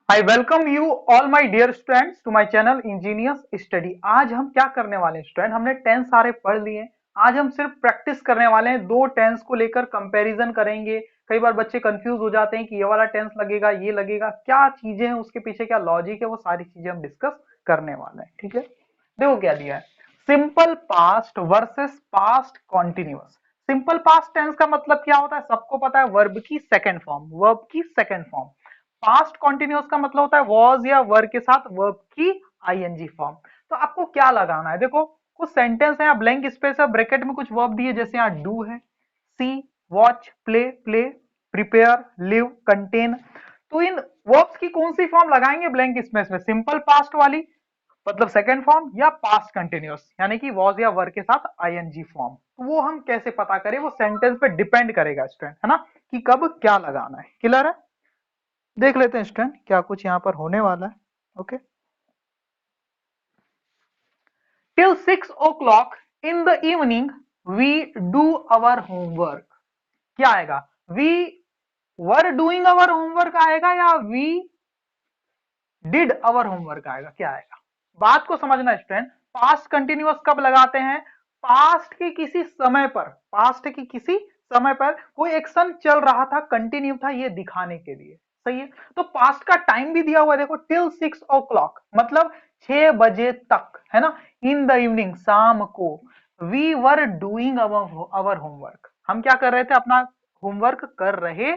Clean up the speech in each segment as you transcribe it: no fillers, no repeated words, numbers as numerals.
I welcome you all my dear students to my channel engineers study. आज हम क्या करने वाले हैं स्टूडेंट, हमने टेंस सारे पढ़ लिए। आज हम सिर्फ प्रैक्टिस करने वाले हैं, दो टेंस को लेकर कंपैरिजन करेंगे। कई बार बच्चे कंफ्यूज हो जाते हैं कि ये वाला टेंस लगेगा, ये लगेगा, क्या चीजें हैं उसके पीछे, क्या लॉजिक है, वो सारी चीजें हम डिस्कस करने वाले हैं। ठीक है, देखो क्या दिया है। Simple past versus past continuous. Simple past tense का मतलब क्या होता है, सबको पता है, वर्ब की सेकंड फॉर्म, वर्ब की सेकंड फॉर्म। पास्ट कॉन्टिन्यूअस का मतलब होता है वॉज या वर के साथ वर्ब की आईएनजी फॉर्म। तो आपको क्या लगाना है, देखो कुछ सेंटेंस है, यहाँ ब्लैंक स्पेस है, ब्रैकेट में कुछ वर्ब दिए, जैसे यहाँ डू है, see, watch, play, play, prepare, live, contain. तो इन वर्ब्स की कौन सी फॉर्म लगाएंगे ब्लैंक स्पेस में, सिंपल पास्ट वाली मतलब सेकंड फॉर्म, या पास्ट कंटिन्यूअस यानी कि वॉज या वर के साथ आईएनजी फॉर्म। तो वो हम कैसे पता करें, वो सेंटेंस पे डिपेंड करेगा स्टूडेंट, है ना, कि कब क्या लगाना है। क्लियर है, देख लेते हैं स्टूडेंट क्या कुछ यहाँ पर होने वाला है। Okay, till 6 o'clock in the evening we do our homework. क्या आएगा, we were doing our homework आएगा, या वी डिड अवर होमवर्क आएगा, क्या आएगा। बात को समझना स्टूडेंट, पास्ट कंटिन्यूअस कब लगाते हैं, पास्ट के किसी समय पर, पास्ट की किसी समय पर कोई एक्शन चल रहा था, कंटिन्यू था, ये दिखाने के लिए। सही है, तो पास्ट का टाइम भी दिया हुआ है, देखो टिल 6 o'clock मतलब 6 बजे तक, है ना। इन द इवनिंग शाम को, we were doing our homework, हम क्या कर रहे थे, अपना होमवर्क कर रहे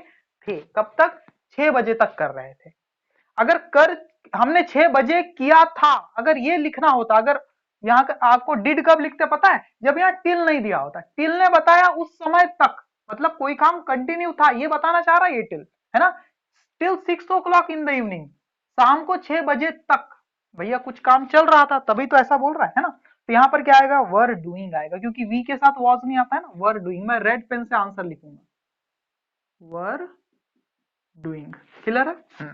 थे। कब तक, 6 बजे तक कर रहे थे। अगर कर हमने 6 बजे किया था, अगर ये लिखना होता, अगर यहाँ आपको डिड कब लिखते पता है, जब यहाँ टिल नहीं दिया होता, टिल ने बताया उस समय तक, मतलब कोई काम कंटिन्यू था, ये बताना चाह रहा है ये टिल, है ना। Till 6 o'clock in the evening, शाम को 6 बजे तक भैया कुछ काम चल रहा था, तभी तो ऐसा बोल रहा है ना। तो यहाँ पर क्या आएगा, वर डूइंग आएगा, क्योंकि वी के साथ वॉज नहीं आता है ना, वर डूइंग। मैं रेड पेन से आंसर लिखूंगा, वर डूइंग। क्लियर है।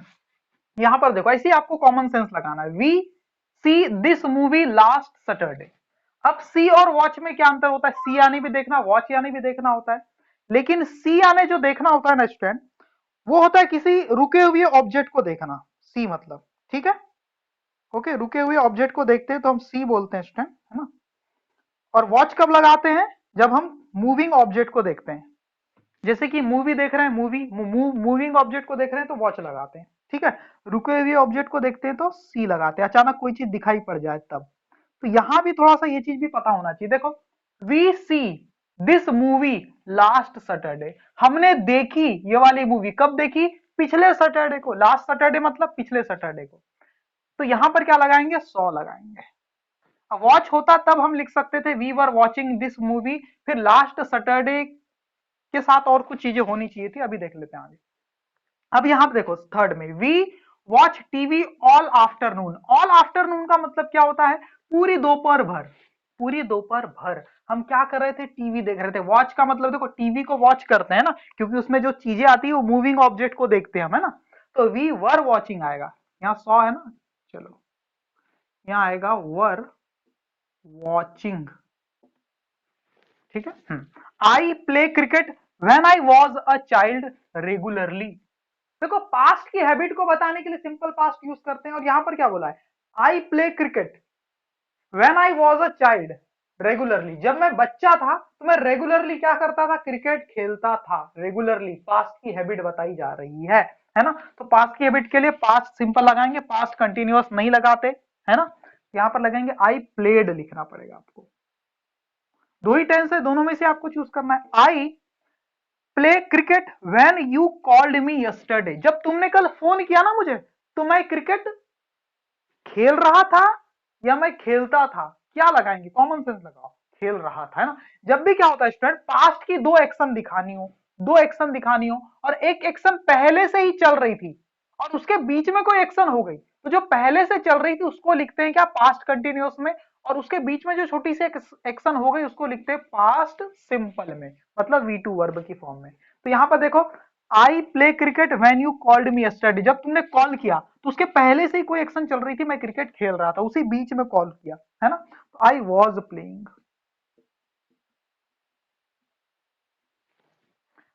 यहां पर देखो, ऐसे ही आपको कॉमन सेंस लगाना है। We see this movie last Saturday. अब सी और वॉच में क्या अंतर होता है, सी आने भी देखना, वॉच आने भी देखना होता है। लेकिन सी आने जो देखना होता है ना स्टूडेंट, वो होता है किसी रुके हुए ऑब्जेक्ट को देखना, सी मतलब। ठीक है, ओके, रुके हुए ऑब्जेक्ट को देखते हैं तो हम सी बोलते हैं स्टूडेंट, है ना। और वॉच कब लगाते हैं, जब हम मूविंग ऑब्जेक्ट को देखते हैं, जैसे कि मूवी देख रहे हैं, मूविंग ऑब्जेक्ट को देख रहे हैं तो वॉच लगाते हैं। ठीक है, रुके हुए ऑब्जेक्ट को देखते हैं तो सी लगाते हैं, अचानक कोई चीज दिखाई पड़ जाए तब। तो यहां भी थोड़ा सा ये चीज भी पता होना चाहिए। देखो, we see this movie last Saturday, हमने देखी ये वाली मूवी, कब देखी, पिछले सैटरडे को। लास्ट सैटरडे मतलब पिछले सैटरडे को। तो यहां पर क्या लगाएंगे, सॉ लगाएंगे। वॉच होता तब हम लिख सकते थे we were watching this movie, फिर लास्ट सैटरडे के साथ और कुछ चीजें होनी चाहिए थी, अभी देख लेते हैं आगे। अब यहां पे देखो थर्ड में, we watch TV all afternoon. All afternoon का मतलब क्या होता है, पूरी दोपहर भर, पूरी दोपहर भर हम क्या कर रहे थे, टीवी देख रहे थे। वॉच का मतलब देखो, टीवी को वॉच करते हैं ना, क्योंकि उसमें जो चीजें आती है वो मूविंग ऑब्जेक्ट को देखते हैं हम, है ना। तो वी वर वॉचिंग आएगा, यहाँ सॉ है ना, चलो यहाँ आएगा वर वॉचिंग। ठीक है, I play cricket when I was a child regularly. देखो पास्ट की हैबिट को बताने के लिए सिंपल पास्ट यूज करते हैं, और यहां पर क्या बोला है, I play cricket when I was a child regularly. जब मैं बच्चा था तो मैं रेगुलरली क्या करता था, क्रिकेट खेलता था। रेगुलरली पास्ट की हैबिट बताई जा रही है ना। तो पास्ट की हैबिट के लिए पास्ट सिंपल लगाएंगे, पास्ट कंटिन्यूअस नहीं लगाते, है ना। यहां पर लगाएंगे आई प्लेड, लिखना पड़ेगा आपको। दो ही टेंस है, दोनों में से आपको चूज करना है। I play cricket when you called me yesterday, जब तुमने कल फोन किया ना मुझे, तो मैं क्रिकेट खेल रहा था या मैं खेलता था, क्या लगाएंगे, कॉमन सेंस लगाओ, खेल रहा था, है ना। जब भी क्या होता है स्टूडेंट, पास्ट की दो एक्शन दिखानी हो, दो एक्शन दिखानी हो, और एक एक्शन पहले से ही चल रही थी और उसके बीच में कोई एक्शन हो गई, तो जो पहले से चल रही थी उसको लिखते हैं क्या, पास्ट कंटिन्यूअस में। और उसके बीच में जो छोटी सी एक्शन हो गई उसको लिखते हैं पास्ट सिंपल में, मतलब वी टू वर्ब की फॉर्म में। तो यहां पर देखो, I play cricket when you called me yesterday, जब तुमने कॉल किया तो उसके पहले से ही कोई एक्शन चल रही थी, मैं क्रिकेट खेल रहा था, उसी बीच में कॉल किया, है ना। तो I was playing.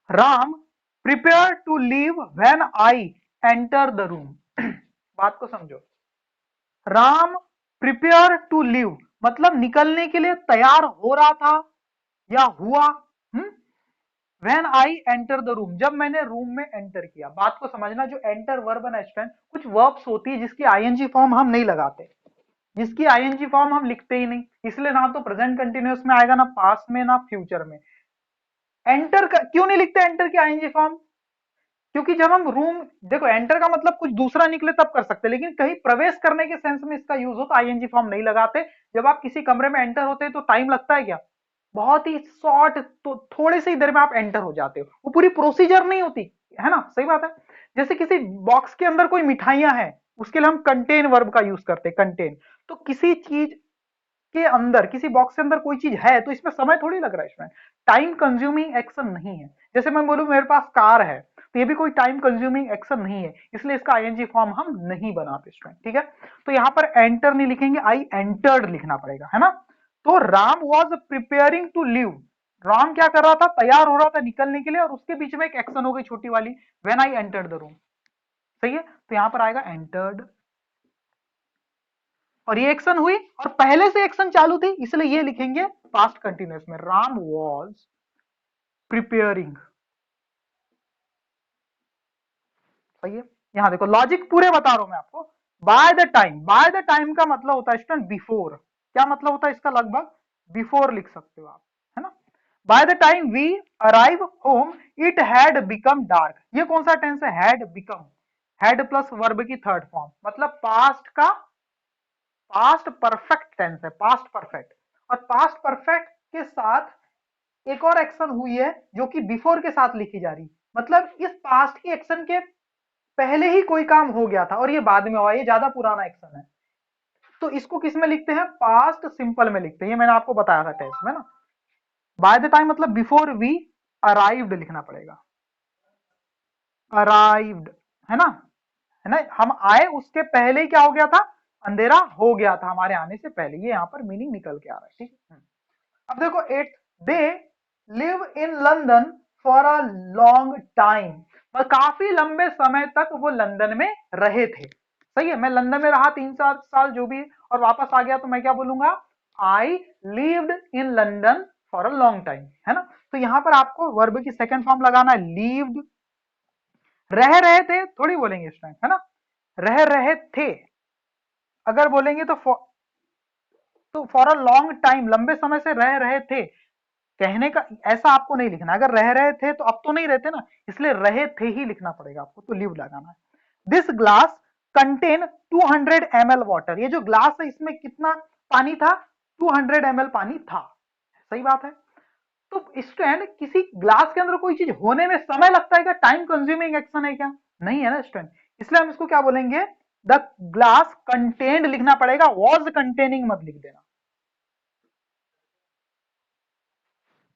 Ram prepare to leave when I enter the room. बात को समझो। राम प्रिपेयर टू लीव मतलब निकलने के लिए तैयार हो रहा था या हुआ। When I enter the room जब मैंने रूम में एंटर किया। बात को समझना, जो एंटर वर्ब है ना स्टूडेंट, कुछ वर्ब्स होती है जिसकी आईएनजी फॉर्म हम नहीं लगाते, जिसकी आईएनजी फॉर्म हम लिखते ही नहीं, इसलिए ना तो प्रेजेंट कंटिन्यूअस में आएगा, ना पास्ट में, ना फ्यूचर में। एंटर का क्यों नहीं लिखते एंटर की आईएनजी फॉर्म? क्योंकि जब हम रूम, देखो एंटर का मतलब कुछ दूसरा निकले तब कर सकते, लेकिन कहीं प्रवेश करने के सेंस में इसका यूज हो तो आईएनजी फॉर्म नहीं लगाते। जब आप किसी कमरे में एंटर होते हैं तो टाइम लगता है क्या? बहुत ही शॉर्ट, तो थोड़े से ही देर में आप एंटर हो जाते हो, वो पूरी प्रोसीजर नहीं होती है ना। सही बात है। जैसे किसी बॉक्स के अंदर कोई मिठाइयां हैं, उसके लिए हम कंटेन वर्ब का यूज करते हैं, कंटेन। तो किसी चीज के अंदर, किसी बॉक्स के अंदर कोई चीज है तो इसमें समय थोड़ी लग रहा है, इसमें टाइम कंज्यूमिंग एक्शन नहीं है। जैसे मैं बोलूं मेरे पास कार है, तो ये भी कोई टाइम कंज्यूमिंग एक्शन नहीं है, इसलिए इसका आईएनजी फॉर्म हम नहीं बनाते स्टूडेंट, ठीक है। तो यहां पर एंटर नहीं लिखेंगे, आई एंटर्ड लिखना पड़ेगा, है ना। तो Ram was preparing to leave, Ram क्या कर रहा था, तैयार हो रहा था निकलने के लिए, और उसके बीच में एक एक्शन हो गई छोटी वाली, when I entered the room. सही है, तो यहां पर आएगा एंटर्ड, और ये एक्शन हुई और पहले से एक्शन चालू थी, इसलिए ये लिखेंगे पास्ट कंटिन्यूअस में, राम वॉज प्रिपेयरिंग। सही है। यहां देखो लॉजिक पूरे बता रहा हूं मैं आपको। Bye the time, bye the time का मतलब होता है स्टूडेंट बिफोर। क्या मतलब होता है इसका? लगभग बिफोर लिख सकते हो आप, है ना। By the time we arrive home it had become dark. ये कौन सा टेंस है? Had become, had plus verb की थर्ड फॉर्म, मतलब पास्ट का, पास्ट परफेक्ट टेंस है, पास्ट परफेक्ट। और पास्ट परफेक्ट के साथ एक और एक्शन हुई है जो कि बिफोर के साथ लिखी जा रही, मतलब इस पास्ट की एक्शन के पहले ही कोई काम हो गया था और ये बाद में हुआ, ये ज्यादा पुराना एक्शन है। तो इसको किस में लिखते हैं? पास्ट सिंपल में लिखते हैं, ये मैंने आपको बताया था टेस्ट में ना। बाय द टाइम मतलब बिफोर वी अराइव्ड लिखना पड़ेगा, अराइव्ड, है ना, है ना। हम आए उसके पहले ही क्या हो गया था? अंधेरा हो गया था हमारे आने से पहले, ये यहाँ पर मीनिंग निकल के आ रहा है, ठीक है। अब देखो eight, they live in London for a long time, काफी लंबे समय तक वो लंदन में रहे थे। सही है, मैं लंदन में रहा 3-4 साल जो भी, और वापस आ गया, तो मैं क्या बोलूंगा? I lived in London for a long time, है ना। तो यहां पर आपको वर्ब की सेकंड फॉर्म लगाना है, लिव्ड। रह रहे थे थोड़ी बोलेंगे इस टाइम, है ना, रह रहे थे। अगर बोलेंगे तो फॉर अ लॉन्ग टाइम, लंबे समय से रह रहे थे, कहने का ऐसा आपको नहीं लिखना। अगर रह रहे थे तो अब तो नहीं रहते ना, इसलिए रहे थे ही लिखना पड़ेगा आपको, तो लिव लगाना है। This glass contain 200 ml water, ये जो ग्लास है इसमें कितना पानी था? 200 ml पानी था। सही बात है। तो स्टूडेंट किसी ग्लास के अंदर कोई चीज होने में समय लगता है क्या? टाइम कंज्यूमिंग एक्शन है क्या? नहीं है ना स्टूडेंट, इसलिए हम इसको क्या बोलेंगे? द ग्लास कंटेन्ड लिखना पड़ेगा, वॉज कंटेनिंग मत लिख देना।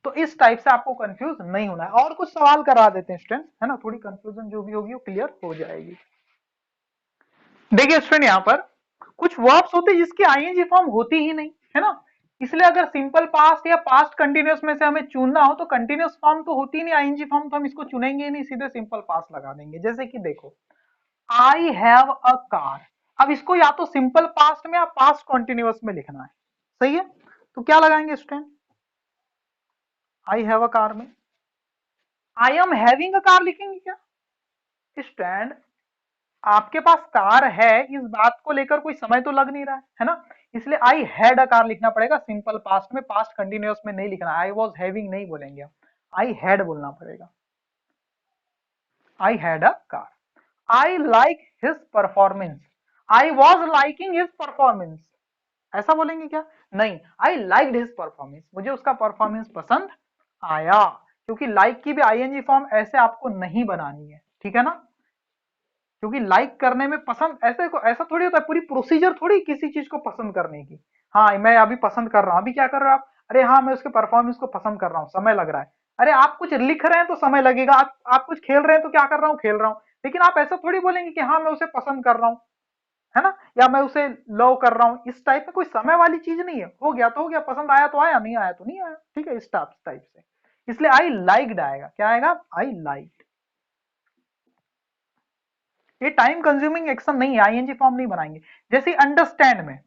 तो इस टाइप से आपको कंफ्यूज नहीं होना है। और कुछ सवाल करा देते हैं स्टूडेंट, है ना, थोड़ी कंफ्यूजन जो भी होगी वो क्लियर हो जाएगी। देखिए स्टूडेंट, यहाँ पर कुछ वर्ब्स होते हैं जिसकी आईएनजी फॉर्म होती ही नहीं, है ना। इसलिए अगर सिंपल पास्ट या पास्ट कंटिन्यूअस में से हमें चुनना हो तो कंटिन्यूअस फॉर्म तो होती नहीं, आईएनजी फॉर्म, तो हम इसको चुनेंगे ही नहीं, सीधे सिंपल पास्ट लगा देंगे। जैसे कि देखो, आई हैव अ कार, अब इसको या तो सिंपल पास्ट में या पास्ट कंटिन्यूअस में लिखना है। सही है, तो क्या लगाएंगे student? I have a car में I am having a car लिखेंगे क्या? स्टूडेंट आपके पास कार है, इस बात को लेकर कोई समय तो लग नहीं रहा है ना, इसलिए आई हैड अ कार लिखना पड़ेगा सिंपल पास्ट में, पास्ट कंटिन्यूअस में नहीं लिखना। आई वॉज हैविंग नहीं बोलेंगे हम, आई हैड बोलना पड़ेगा। I had a car. I like his performance, I was liking his performance, ऐसा बोलेंगे क्या? नहीं, आई लाइक्ड हिज परफॉर्मेंस, मुझे उसका परफॉर्मेंस पसंद आया। क्योंकि लाइक की भी आईएनजी फॉर्म ऐसे आपको नहीं बनानी है, ठीक है ना। क्योंकि लाइक करने में पसंद, ऐसे को ऐसा थोड़ी होता है, पूरी प्रोसीजर थोड़ी किसी चीज को पसंद करने की। हाँ मैं अभी पसंद कर रहा हूँ, अभी क्या कर रहे हो आप? अरे हाँ मैं उसके परफॉर्मेंस को पसंद कर रहा हूँ, समय लग रहा है। अरे आप कुछ लिख रहे हैं तो समय लगेगा, आप कुछ खेल रहे हैं तो क्या कर रहा हूँ? खेल रहा हूँ। लेकिन आप ऐसा थोड़ी बोलेंगे कि हाँ मैं उसे पसंद कर रहा हूँ, है ना, या मैं उसे लव कर रहा हूँ। इस टाइप में कोई समय वाली चीज नहीं है, हो गया तो हो गया, पसंद आया तो आया, नहीं आया तो नहीं आया, ठीक है, इस टाइप से। इसलिए आई लाइक्ड आएगा, क्या आएगा? I like. ये टाइम कंज्यूमिंग एक्शन नहीं है, आईएनजी फॉर्म नहीं बनाएंगे। जैसे अंडरस्टैंड में,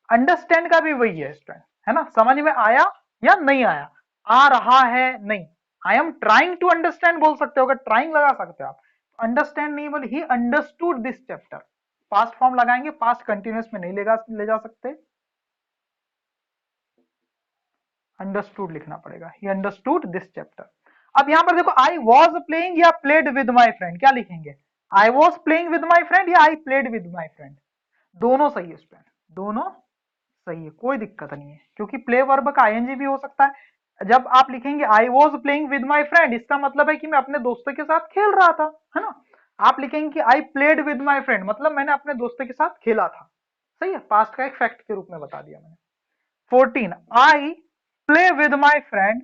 अंडरस्टैंड का भी वही है स्टूडेंट, है ना, समझ में आया या नहीं आया, आ रहा है नहीं, I am trying to understand बोल सकते हो, अगर ट्राइंग लगा सकते हो आप, अंडरस्टैंड नहीं बोले he understood this chapter, past form लगाएंगे, पास्ट कंटिन्यूस में नहीं ले जा सकते, अंडरस्टूड लिखना पड़ेगा, ही अंडरस्टूड दिस चैप्टर। अब यहां पर देखो आई वॉज प्लेइंग या प्लेड विद माई फ्रेंड, क्या लिखेंगे, I was playing with my friend या I played with my friend, दोनों सही है स्टूडेंट, दोनों सही है, कोई दिक्कत नहीं है, क्योंकि प्ले वर्ब का आईएनजी भी हो सकता है। जब आप लिखेंगे I was playing with my friend, इसका मतलब है कि मैं अपने दोस्तों के साथ खेल रहा था, है ना। आप लिखेंगे कि आई प्लेड विद माई फ्रेंड, मतलब मैंने अपने दोस्तों के साथ खेला था, सही है, पास्ट का एक फैक्ट के रूप में बता दिया मैंने। 14 I play with my friend,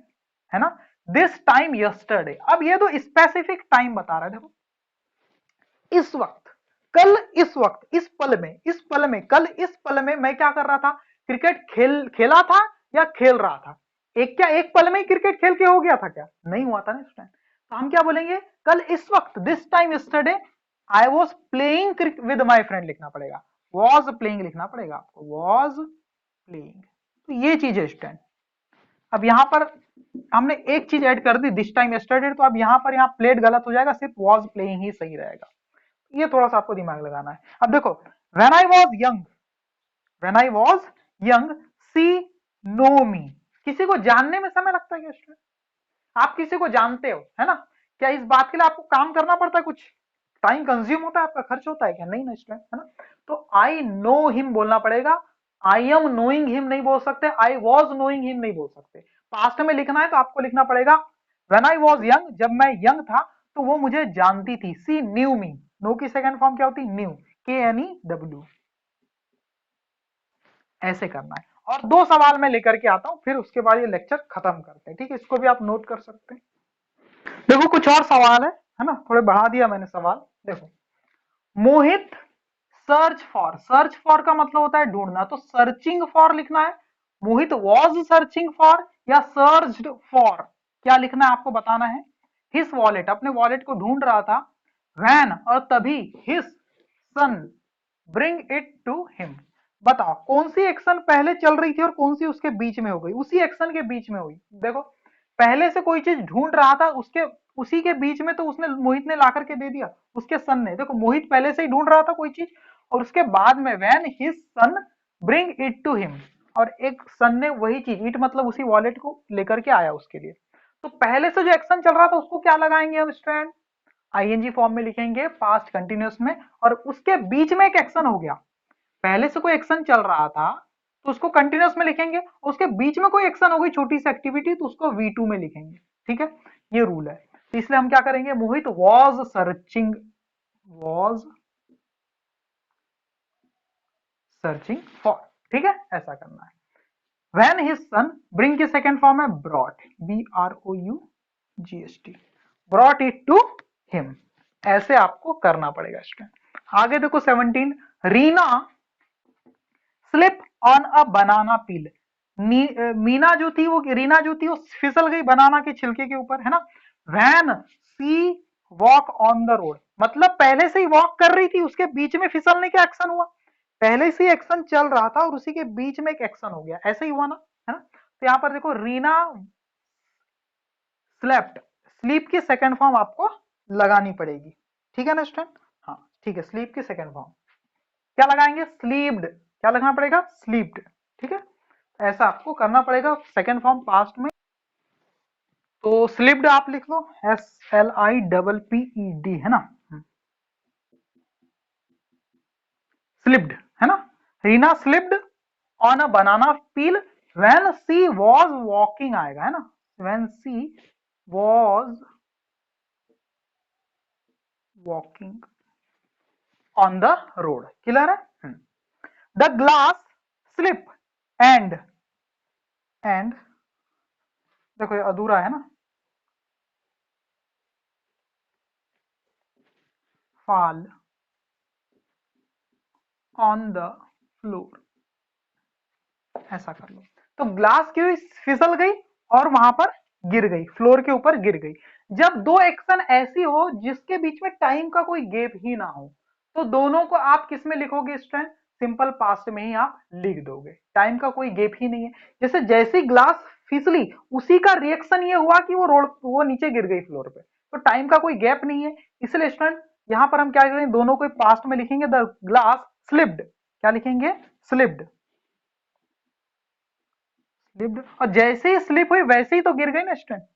है ना, दिस टाइम यस्टरडे, अब ये तो स्पेसिफिक टाइम बता रहा है, देखो इस वक्त, कल इस वक्त, इस पल में, इस पल में, कल इस पल में मैं क्या कर रहा था, क्रिकेट खेला था या खेल रहा था, एक क्या एक पल में ही क्रिकेट खेल के हो गया था क्या, नहीं हुआ था ना इस टाइम, तो हम क्या बोलेंगे, कल इस वक्त, this time yesterday I was playing with my friend लिखना पड़ेगा, वॉज प्लेइंग लिखना पड़ेगा आपको, वॉज प्लेइंग, तो ये चीज है स्टूडेंट। अब यहां पर हमने एक चीज ऐड कर दी, दिस टाइम यस्टरडे, तो अब यहां पर यहाँ प्लेड गलत हो जाएगा, सिर्फ वॉज प्लेइंग ही सही रहेगा, ये थोड़ा सा आपको दिमाग लगाना है। अब देखो when I was young, when I was young she knew me, किसी को जानने में समय लगता है क्या स्टूडेंट, आप किसी को जानते हो, है ना, क्या इस बात के लिए आपको काम करना पड़ता है, कुछ टाइम कंज्यूम होता है, आपका खर्च होता है क्या, नहीं ना स्टूडेंट, है ना। तो आई नो हिम बोलना पड़ेगा, आई एम नोइंग हिम नहीं बोल सकते, आई वॉज नोइंग हिम नहीं बोल सकते, पास्ट में लिखना है तो आपको लिखना पड़ेगा व्हेन आई वॉज यंग, जब मैं यंग था तो वो मुझे जानती थी, सी न्यू मी, नो की सेकंड फॉर्म क्या होती है, न्यू, KNEW, ऐसे करना है। और दो सवाल मैं लेकर के आता हूं, फिर उसके बाद ये लेक्चर खत्म करते हैं, ठीक है, इसको भी आप नोट कर सकते हैं। देखो कुछ और सवाल है ना, थोड़े बढ़ा दिया मैंने सवाल, देखो मोहित सर्च फॉर का मतलब होता है ढूंढना, तो सर्चिंग फॉर लिखना है, मोहित वॉज सर्चिंग फॉर या सर्च्ड फॉर, क्या लिखना है आपको बताना है, हिस वॉलेट, अपने वॉलेट को ढूंढ रहा था, वैन और तभी हिस सन ब्रिंग इट टू हिम, बताओ कौन सी एक्शन पहले चल रही थी और कौन सी उसके बीच में हो गई, उसी एक्शन के बीच में हुई, देखो पहले से कोई चीज ढूंढ रहा था, उसके उसी के बीच में तो उसने मोहित ने ला करके दे दिया, उसके सन ने, देखो मोहित पहले से ही ढूंढ रहा था कोई चीज, और उसके बाद में when his son bring it to him, और एक सन ने वही चीज, इट मतलब उसी वॉलेट को लेकर के आया उसके लिए, तो पहले से जो एक्शन चल रहा था उसको क्या लगाएंगे हम स्टूडेंट, आईएनजी फॉर्म में लिखेंगे पास्ट कंटिन्यूअस में, और उसके बीच में एक एक्शन हो गया, पहले से कोई एक्शन चल रहा था तो उसको कंटिन्यूअस में लिखेंगे, उसके बीच में कोई एक्शन हो गई छोटी सी एक्टिविटी तो उसको V2 में लिखेंगे, ठीक है, ये रूल है, तो इसलिए हम क्या करेंगे, मोहित वॉज सर्चिंग फॉर, ठीक है, ऐसा करना है। व्हेन हिज सन, ब्रिंग की सेकंड फॉर्म है brought, BROUGHT, brought it to him, ऐसे आपको करना पड़ेगा स्टूडेंट। आगे देखो 17, Reena slip on a banana peel, Meena जो थी वो, रीना जो थी वो फिसल गई बनाना के छिलके के ऊपर, है ना, van C walk on the road, मतलब पहले से ही वॉक कर रही थी, उसके बीच में फिसलने का एक्शन हुआ, पहले से ही एक्शन चल रहा था और उसी के बीच में एक एक्शन हो गया, ऐसे ही हुआ ना, है ना, तो यहां पर देखो रीना स्लेप्ट, स्लीप की सेकंड फॉर्म आपको लगानी पड़ेगी, ठीक है ना स्टूडेंट, हाँ ठीक है, स्लीप की सेकंड फॉर्म क्या लगाएंगे, स्लीप्ड, क्या लगना पड़ेगा, स्लीप्ड, ठीक है, ऐसा आपको करना पड़ेगा सेकंड फॉर्म पास्ट में, तो स्लिप्ड आप लिख लो, SLIPPED, है ना, स्लिप्ड, है ना, Reena slipped on a banana peel when she was walking आएगा, है ना, when she was walking on the road, clear है, द ग्लास स्लिप एंड देखो ये अधूरा है ना, fall ऑन द फ्लोर, ऐसा कर लो, तो ग्लास की फिसल गई और वहां पर गिर गई, फ्लोर के ऊपर गिर गई। जब दो एक्शन ऐसी हो जिसके बीच में टाइम का कोई गैप ही ना हो, तो दोनों को आप किस में लिखोगे स्टूडेंट? सिंपल पास्ट में ही आप लिख दोगे, टाइम का कोई गैप ही नहीं है। जैसे जैसी ग्लास फिसली, उसी का रिएक्शन ये हुआ कि वो नीचे गिर गई फ्लोर पे, तो टाइम का कोई गैप नहीं है। इसलिए स्टूडेंट यहां पर हम क्या करेंगे, दोनों को पास्ट में लिखेंगे, द ग्लास स्लिप्ड, क्या लिखेंगे? स्लिप्ड। स्लिप्ड, और जैसे ही स्लिप हुई वैसे ही तो गिर गई ना स्टूडेंट,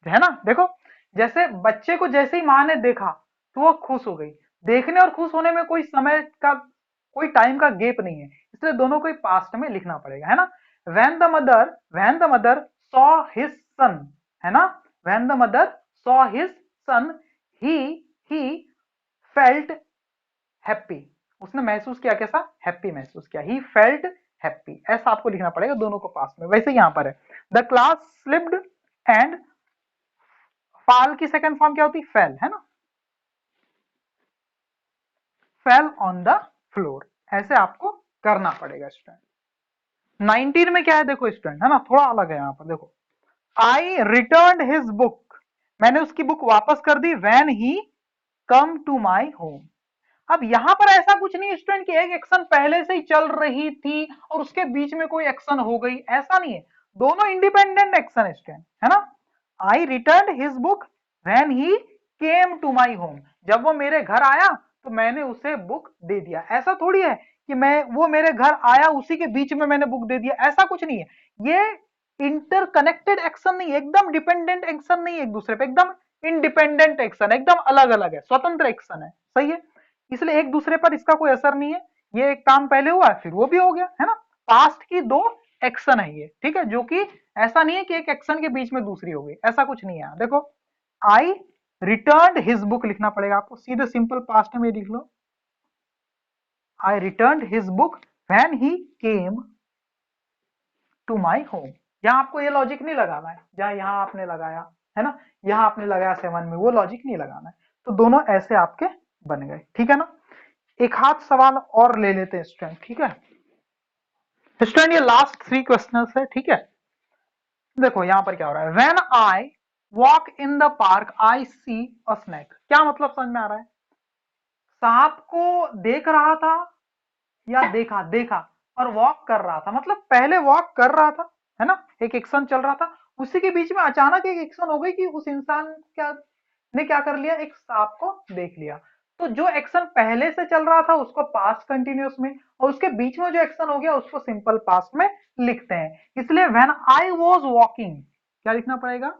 है ना? देखो, जैसे बच्चे को जैसे ही माँ ने देखा तो वो खुश हो गई। देखने और खुश होने में कोई समय का, कोई टाइम का गैप नहीं है, इसलिए दोनों को ही पास्ट में लिखना पड़ेगा, है ना? When the mother saw his son, है ना? When the mother saw his son, he he felt happy, उसने महसूस किया, कैसा? हैप्पी महसूस किया। ही फेल्ट हैप्पी, ऐसा आपको लिखना पड़ेगा दोनों को पास्ट में। वैसे यहां पर है द क्लास स्लिप्ड एंड फाल की सेकंड फॉर्म क्या होती? फेल, है ना? फेल ऑन द फ्लोर, ऐसे आपको करना पड़ेगा स्टूडेंट। 19 में क्या है देखो स्टूडेंट, है ना? थोड़ा अलग है यहाँ पर, देखो आई रिटर्न हिज बुक, मैंने उसकी बुक वापस कर दी, when he come to my home. अब यहां पर ऐसा कुछ नहीं स्टूडेंट कि एक एक्शन पहले से ही चल रही थी और उसके बीच में कोई एक्शन हो गई, ऐसा नहीं है। दोनों इंडिपेंडेंट एक्शन है स्टूडेंट, है ना? I return his book when he came to my home, जब वो मेरे घर आया तो मैंने उसे बुक दे दिया। ऐसा थोड़ी है कि वो मेरे घर आया उसी के बीच में मैंने बुक दे दिया, ऐसा कुछ नहीं है। ये इंटरकनेक्टेड एक्शन नहीं है, एकदम डिपेंडेंट एक्शन नहीं है एक दूसरे पे, एकदम इंडिपेंडेंट एक्शन, एकदम अलग अलग है, स्वतंत्र एक्शन है, सही है? इसलिए एक दूसरे पर इसका कोई असर नहीं है। ये एक काम पहले हुआ फिर वो भी हो गया, है ना? पास्ट की दो एक्शन है ये, ठीक है, जो कि ऐसा नहीं है कि एक एक्शन के बीच में दूसरी हो गई, ऐसा कुछ नहीं है। देखो आई रिटर्न हिज बुक लिखना पड़ेगा आपको, सीधे सिंपल पास्ट में लिख लो, I return his book when he came to my home. यहाँ आपको ये लॉजिक नहीं लगाना है, जहां यहाँ आपने लगाया, है ना, यहाँ आपने लगाया 7 में, वो लॉजिक नहीं लगाना है। तो दोनों ऐसे आपके बन गए, ठीक है ना? एक हाथ सवाल और ले लेते हैं स्टूडेंट, ठीक है? स्टूडेंट ये लास्ट 3 क्वेश्चन है, ठीक है? देखो यहां पर क्या हो रहा है, when I walk in the park I see a snake, क्या मतलब समझ में आ रहा है? सांप को देख रहा था, या देखा देखा और वॉक कर रहा था, मतलब पहले वॉक कर रहा था, है ना, एक एक्शन चल रहा था, उसी के बीच में अचानक एक एक्शन हो गई कि उस इंसान क्या ने क्या कर लिया, एक सांप को देख लिया। तो जो एक्शन पहले से चल रहा था उसको पास्ट कंटिन्यूअस में, और उसके बीच में जो एक्शन हो गया उसको सिंपल पास्ट में लिखते हैं। इसलिए व्हेन आई वाज वॉकिंग, क्या लिखना पड़ेगा?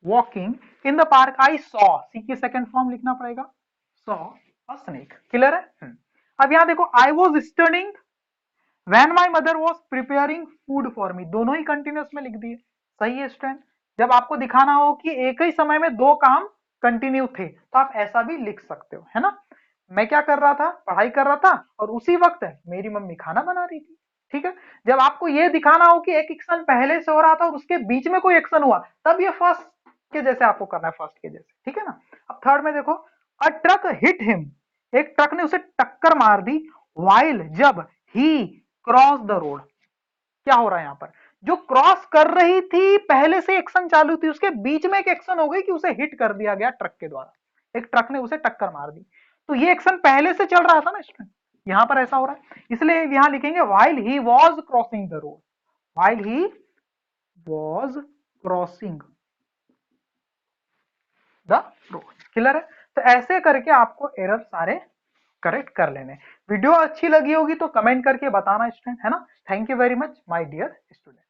Walking in the park I saw, see की सेकंड फॉर्म लिखना पड़ेगा, सॉ अ स्नेक। क्लियर है? अब यहां देखो I was studying when my mother was preparing food for me, दोनों ही कंटिन्यूअस में लिख दिए, सही है स्टूडेंट? जब आपको दिखाना हो कि एक ही समय में दो काम कंटिन्यू थे तो आप ऐसा भी लिख सकते हो, है ना? मैं क्या कर रहा था, पढ़ाई कर रहा था, और उसी वक्त मेरी मम्मी खाना बना रही थी, ठीक है? जब आपको ये दिखाना हो कि एक एक्शन पहले से हो रहा था और उसके बीच में कोई एक्शन हुआ, तब ये फर्स्ट के जैसे आपको करना है, फर्स्ट के जैसे, ठीक है ना? अब थर्ड में देखो, अ ट्रक हिट हिम, एक ट्रक ने उसे टक्कर मार दी, वाइल, जब ही क्रॉस द रोड, क्या हो रहा है यहाँ पर? जो क्रॉस कर रही थी पहले से एक्शन चालू थी, उसके बीच में एक एक्शन हो गई कि उसे हिट कर दिया गया ट्रक के द्वारा, एक ट्रक ने उसे टक्कर मार दी। तो ये एक्शन पहले से चल रहा था ना स्टूडेंट, यहां पर ऐसा हो रहा है, इसलिए यहां लिखेंगे while he was crossing the road, while he was crossing the road. Clear है? तो ऐसे करके आपको एरर सारे करेक्ट कर लेने। वीडियो अच्छी लगी होगी तो कमेंट करके बताना स्टूडेंट, है ना? Thank you very much my dear student.